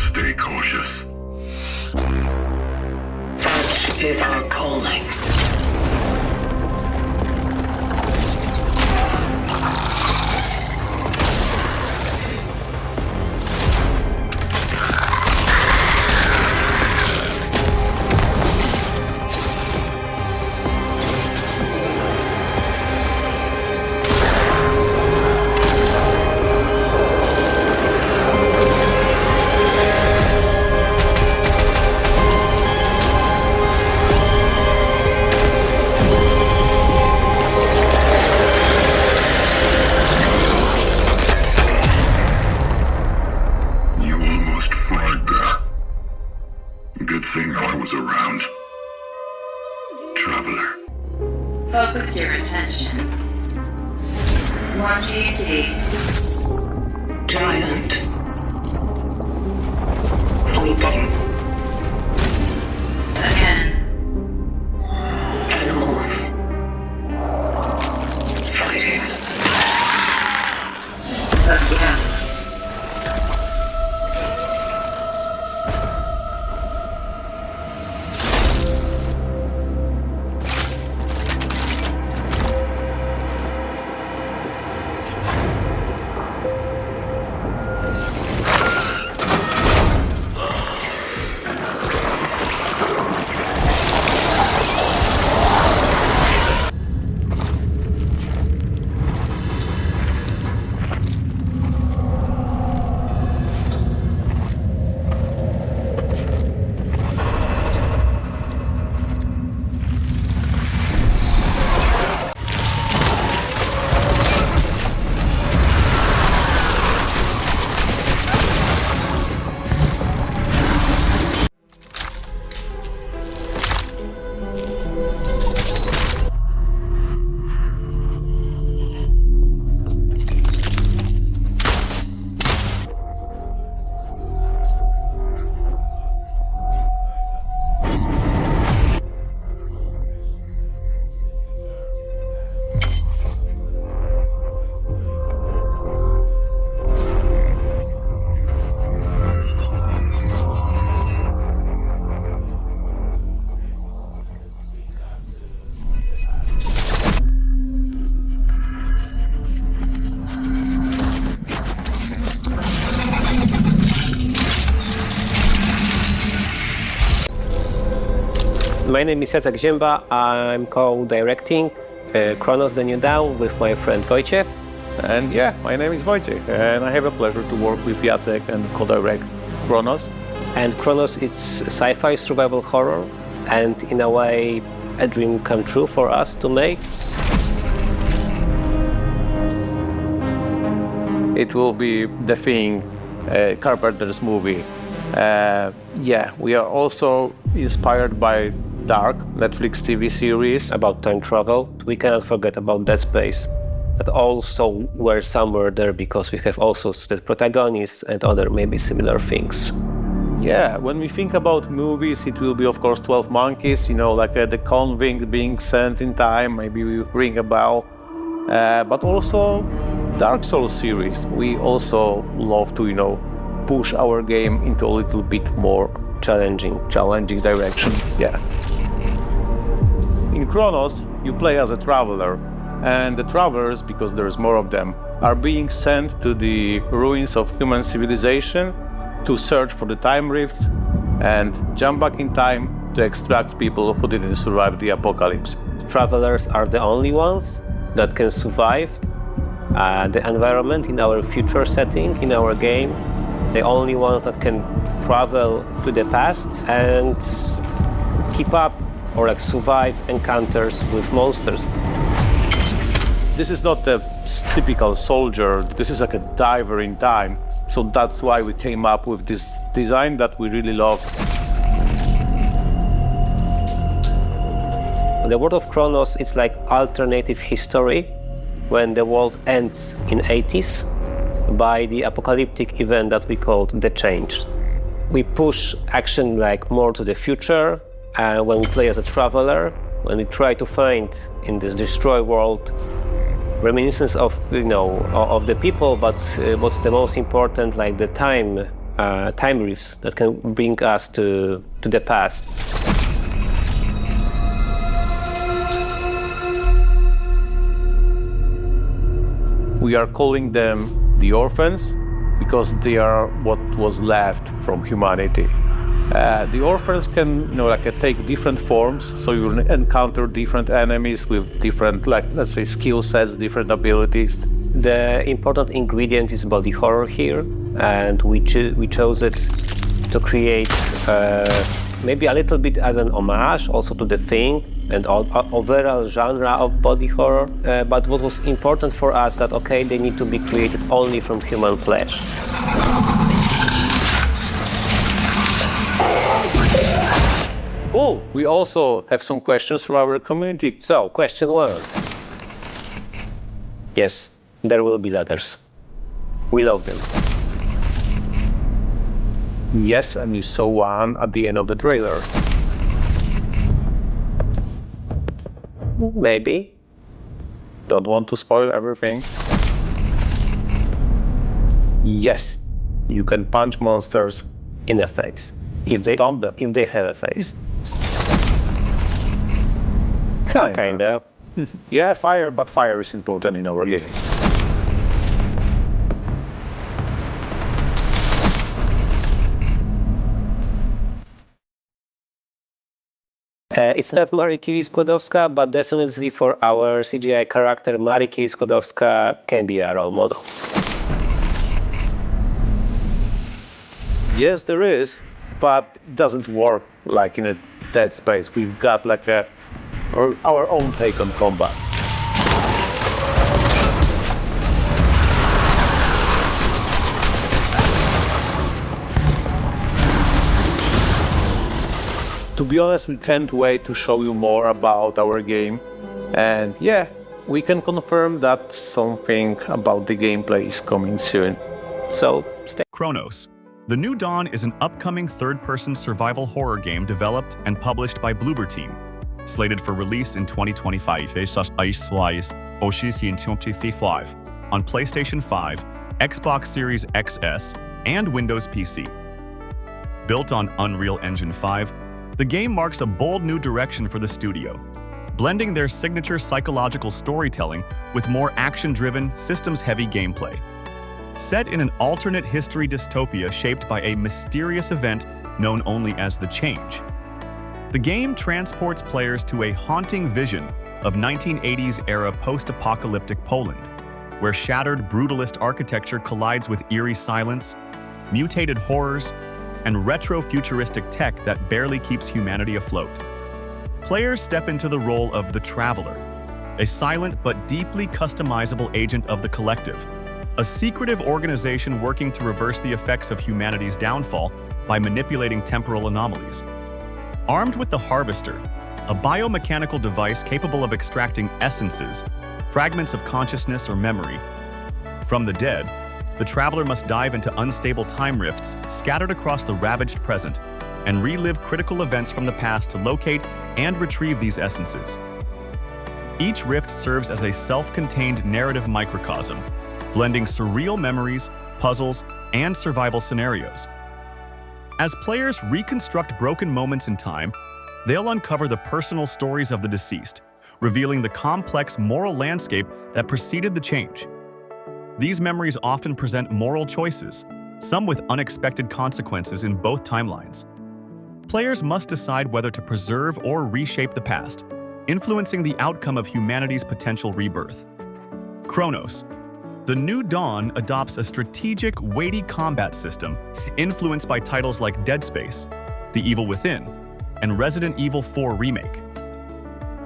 Stay cautious. Such is our calling. Good thing I was around. Traveler. Focus your attention. What do you see? Giant. Sleeping. Again. Animals. Fighting. Again. My name is Jacek Zięba. I'm co-directing Chronos, the new DAO, with my friend Wojciech. And yeah, my name is Wojciech, and I have a pleasure to work with Jacek and co-direct Chronos. And Chronos, it's sci-fi survival horror, and in a way, a dream come true for us to make. It will be The Thing, Carpenter's movie. Yeah, we are also inspired by Dark, Netflix TV series. About time travel. We cannot forget about Dead Space, that also were somewhere there because we have also the protagonists and other maybe similar things. Yeah, when we think about movies, it will be of course 12 Monkeys, you know, like the convict being sent in time, maybe we ring a bell. But also Dark Souls series. We also love to, you know, push our game into a little bit more challenging direction. Yeah. In Chronos, you play as a traveler, and the travelers, because there's more of them, are being sent to the ruins of human civilization to search for the time rifts and jump back in time to extract people who didn't survive the apocalypse. Travelers are the only ones that can survive the environment in our future setting, in our game. The only ones that can travel to the past and keep up or like survive encounters with monsters. This is not a typical soldier, this is like a diver in time. So that's why we came up with this design that we really love. The world of Chronos, it's like alternative history when the world ends in 80s by the apocalyptic event that we called the Change. We push action like more to the future when we play as a traveler, when we try to find in this destroyed world reminiscence of, you know, of the people, but what's the most important, like the time time rifts that can bring us to the past. We are calling them the orphans because they are what was left from humanity. The orphans can, take different forms, so you will encounter different enemies with different, let's say, skill sets, different abilities. The important ingredient is body horror here, and we chose it to create maybe a little bit as an homage also to The Thing and overall genre of body horror. But what was important for us that, okay, they need to be created only from human flesh. Oh, we also have some questions from our community. So, question 1. Yes, there will be letters. We love them. Yes, and you saw one at the end of the trailer. Maybe. Don't want to spoil everything. Yes, you can punch monsters In the face. if they stomp them. If they have a face. Kinda. Yeah, fire, but fire is important in our game. It's not Mariki Skłodowska, but definitely for our CGI character, Mariki Skłodowska can be a role model. Yes, there is, but it doesn't work like in a Dead Space. We've got our own take on combat. To be honest, we can't wait to show you more about our game. And yeah, we can confirm that something about the gameplay is coming soon. So stay. Chronos. The New Dawn is an upcoming third-person survival horror game developed and published by Bloober Team. Slated for release in 2025 on PlayStation 5, Xbox Series XS, and Windows PC. Built on Unreal Engine 5, the game marks a bold new direction for the studio, blending their signature psychological storytelling with more action-driven, systems-heavy gameplay. Set in an alternate history dystopia shaped by a mysterious event known only as the Change. The game transports players to a haunting vision of 1980s-era post-apocalyptic Poland, where shattered brutalist architecture collides with eerie silence, mutated horrors, and retro-futuristic tech that barely keeps humanity afloat. Players step into the role of the Traveler, a silent but deeply customizable agent of the Collective, a secretive organization working to reverse the effects of humanity's downfall by manipulating temporal anomalies. Armed with the Harvester, a biomechanical device capable of extracting essences, fragments of consciousness or memory, from the dead, the Traveler must dive into unstable time rifts scattered across the ravaged present and relive critical events from the past to locate and retrieve these essences. Each rift serves as a self-contained narrative microcosm, blending surreal memories, puzzles, and survival scenarios. As players reconstruct broken moments in time, they'll uncover the personal stories of the deceased, revealing the complex moral landscape that preceded the change. These memories often present moral choices, some with unexpected consequences in both timelines. Players must decide whether to preserve or reshape the past, influencing the outcome of humanity's potential rebirth. Chronos. The New Dawn adopts a strategic, weighty combat system influenced by titles like Dead Space, The Evil Within, and Resident Evil 4 Remake.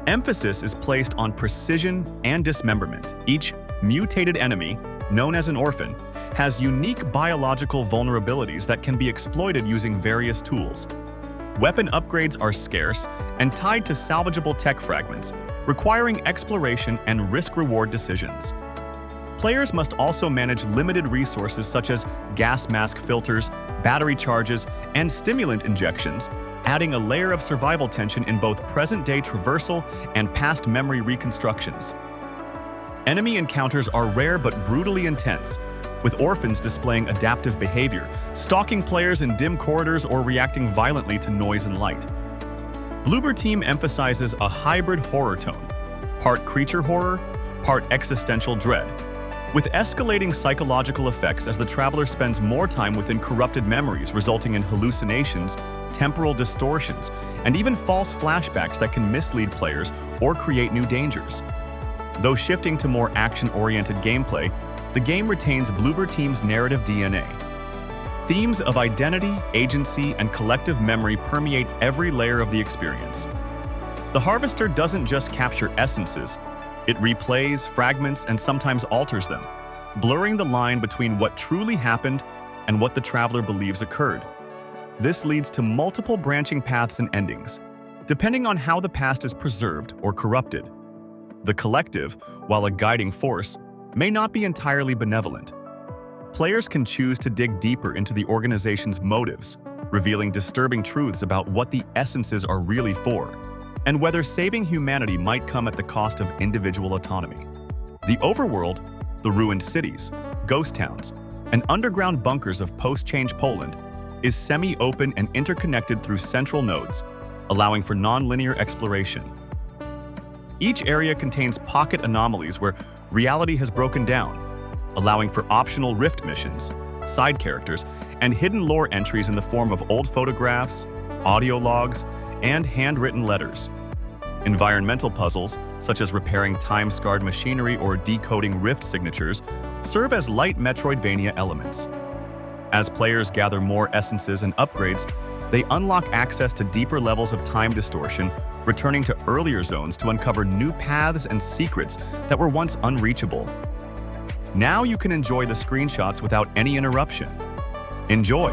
Emphasis is placed on precision and dismemberment. Each mutated enemy, known as an orphan, has unique biological vulnerabilities that can be exploited using various tools. Weapon upgrades are scarce and tied to salvageable tech fragments, requiring exploration and risk-reward decisions. Players must also manage limited resources such as gas mask filters, battery charges, and stimulant injections, adding a layer of survival tension in both present-day traversal and past memory reconstructions. Enemy encounters are rare but brutally intense, with orphans displaying adaptive behavior, stalking players in dim corridors or reacting violently to noise and light. Bloober Team emphasizes a hybrid horror tone, part creature horror, part existential dread, with escalating psychological effects as the traveler spends more time within corrupted memories, resulting in hallucinations, temporal distortions, and even false flashbacks that can mislead players or create new dangers. Though shifting to more action-oriented gameplay, the game retains Bloober Team's narrative DNA. Themes of identity, agency, and collective memory permeate every layer of the experience. The Harvester doesn't just capture essences, it replays, fragments, and sometimes alters them, blurring the line between what truly happened and what the traveler believes occurred. This leads to multiple branching paths and endings, depending on how the past is preserved or corrupted. The collective, while a guiding force, may not be entirely benevolent. Players can choose to dig deeper into the organization's motives, revealing disturbing truths about what the essences are really for, and whether saving humanity might come at the cost of individual autonomy. The overworld, the ruined cities, ghost towns, and underground bunkers of post-change Poland, is semi-open and interconnected through central nodes, allowing for non-linear exploration. Each area contains pocket anomalies where reality has broken down, allowing for optional rift missions, side characters, and hidden lore entries in the form of old photographs, audio logs, and handwritten letters. Environmental puzzles, such as repairing time-scarred machinery or decoding rift signatures, serve as light Metroidvania elements. As players gather more essences and upgrades, they unlock access to deeper levels of time distortion, returning to earlier zones to uncover new paths and secrets that were once unreachable. Now you can enjoy the screenshots without any interruption. Enjoy!